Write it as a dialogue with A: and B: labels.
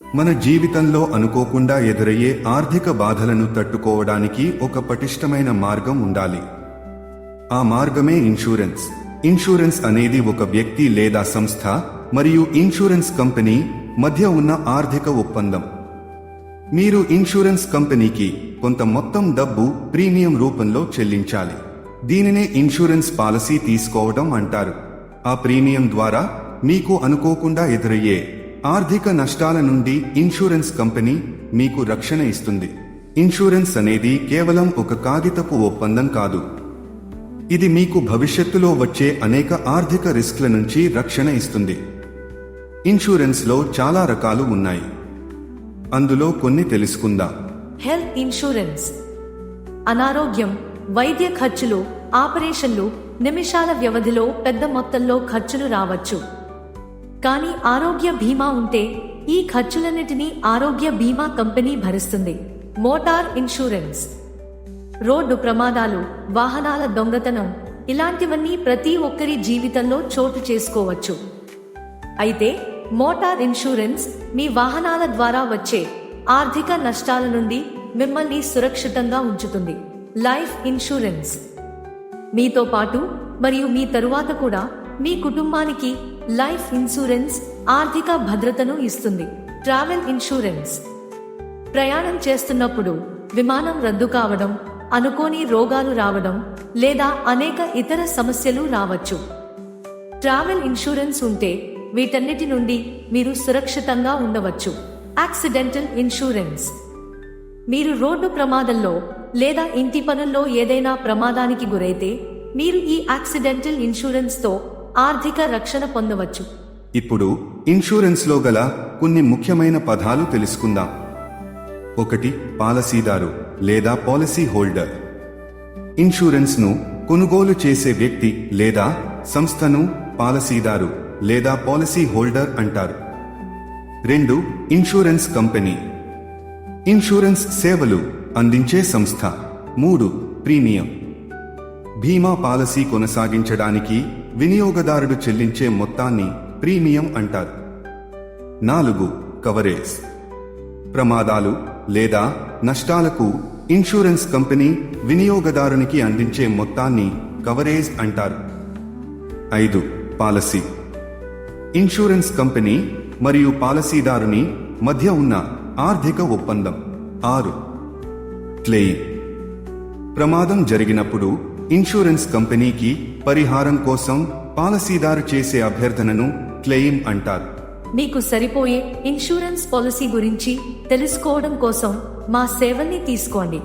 A: మన జీవితంలో అనుకోకుండా ఎదురయ్యే ఆర్థిక బాధలను తట్టుకోవడానికి ఒక పటిష్టమైన మార్గం ఉండాలి. ఆ మార్గమే ఇన్సూరెన్స్. ఇన్సూరెన్స్ అనేది ఒక వ్యక్తి లేదా సంస్థ మరియు ఇన్సూరెన్స్ కంపెనీ మధ్య ఉన్న ఆర్థిక ఒప్పందం. మీరు ఇన్సూరెన్స్ కంపెనీకి కొంత మొత్తం డబ్బు ప్రీమియం రూపంలో చెల్లించాలి. దీనినే ఇన్సూరెన్స్ పాలసీ తీసుకోవడం అంటారు. ఆ ప్రీమియం ద్వారా మీకు అనుకోకుండా ఎదురయ్యే ఆర్థిక నష్టాల నుండి ఇన్సూరెన్స్ కంపెనీ మీకు రక్షణ ఇస్తుంది. ఇన్సూరెన్స్ అనేది కేవలం ఒక కాగితపు ఒప్పందం కాదు. ఇది మీకు భవిష్యత్తులో వచ్చే అనేక ఆర్థిక రిస్క్ల నుంచి రక్షణ ఇస్తుంది. ఇన్సూరెన్స్లో చాలా రకాలు ఉన్నాయి. అందులో కొన్ని తెలుసుకుందాం.
B: Health insurance. అనారోగ్యం, వైద్య ఖర్చులు, ఆపరేషన్లు, నిమిషాల వ్యవధిలో పెద్ద మొత్తంలో ఖర్చులు రావచ్చు. కానీ ఆరోగ్య బీమా ఉంటే ఈ ఖర్చులన్నిటినీ ఆరోగ్య బీమా కంపెనీ భరిస్తుంది. Motor insurance. రోడ్డు ప్రమాదాలు, వాహనాల దొంగతనం ఇలాంటివన్నీ ప్రతి ఒక్కరి జీవితంలో చోటు చేసుకోవచ్చు. అయితే మోటార్ ఇన్సూరెన్స్ మీ వాహనాల ద్వారా వచ్చే ఆర్థిక నష్టాల నుండి మిమ్మల్ని సురక్షితంగా ఉంచుతుంది. Life insurance. మీతో పాటు మరియు మీ తరువాత కూడా మీ కుటుంబానికి లైఫ్ ఇన్సూరెన్స్ ఆర్థిక భద్రతను ఇస్తుంది. Travel insurance. ప్రయాణం చేస్తున్నప్పుడు విమానం రద్దు కావడం, అనుకోని రోగాలు రావడం లేదా అనేక ఇతర సమస్యలు రావచ్చు. ట్రావెల్ ఇన్సూరెన్స్ ఉంటే వీటన్నిటి నుండి మీరు సురక్షితంగా ఉండవచ్చు. Accidental insurance. మీరు రోడ్డు ప్రమాదంలో లేదా ఇంటి పనుల్లో ఏదైనా ప్రమాదానికి గురైతే మీరు ఈ యాక్సిడెంటల్ ఇన్సూరెన్స్తో ఆర్థిక రక్షణ పొందవచ్చు.
A: ఇప్పుడు ఇన్సూరెన్స్లో గల కొన్ని ముఖ్యమైన పదాలు తెలుసుకుందాం. 1. పాలసీదారు లేదా పాలసీ హోల్డర్. ఇన్సూరెన్స్ను కొనుగోలు చేసే వ్యక్తి లేదా సంస్థను పాలసీదారు లేదా పాలసీ హోల్డర్ అంటారు. 2. Insurance company. ఇన్సూరెన్స్ సేవలు అందించే సంస్థ. 3. ప్రీమియం. బీమా పాలసీ కొనసాగించడానికి వినియోగదారుడు చెల్లించే మొత్తాన్ని ప్రీమియం అంటారు. 4. కవరేజ్. ప్రమాదాలు లేదా నష్టాలకు ఇన్సూరెన్స్ కంపెనీ వినియోగదారునికి అందించే మొత్తాన్ని కవరేజ్ అంటారు. 5. పాలసీ. ఇన్సూరెన్స్ కంపెనీ మరియు పాలసీదారుని మధ్య ఉన్న ఆర్థిక ఒప్పందం. 6. క్లెయిమ్. ప్రమాదం జరిగినప్పుడు ఇన్సూరెన్స్ కంపెనీకి పరిహారం కోసం పాలసీదారు చేసే అభ్యర్థనను క్లెయిమ్ అంటారు.
B: మీకు సరిపోయే ఇన్సూరెన్స్ పాలసీ గురించి తెలుసుకోవడం కోసం మా సేవల్ని తీసుకోండి.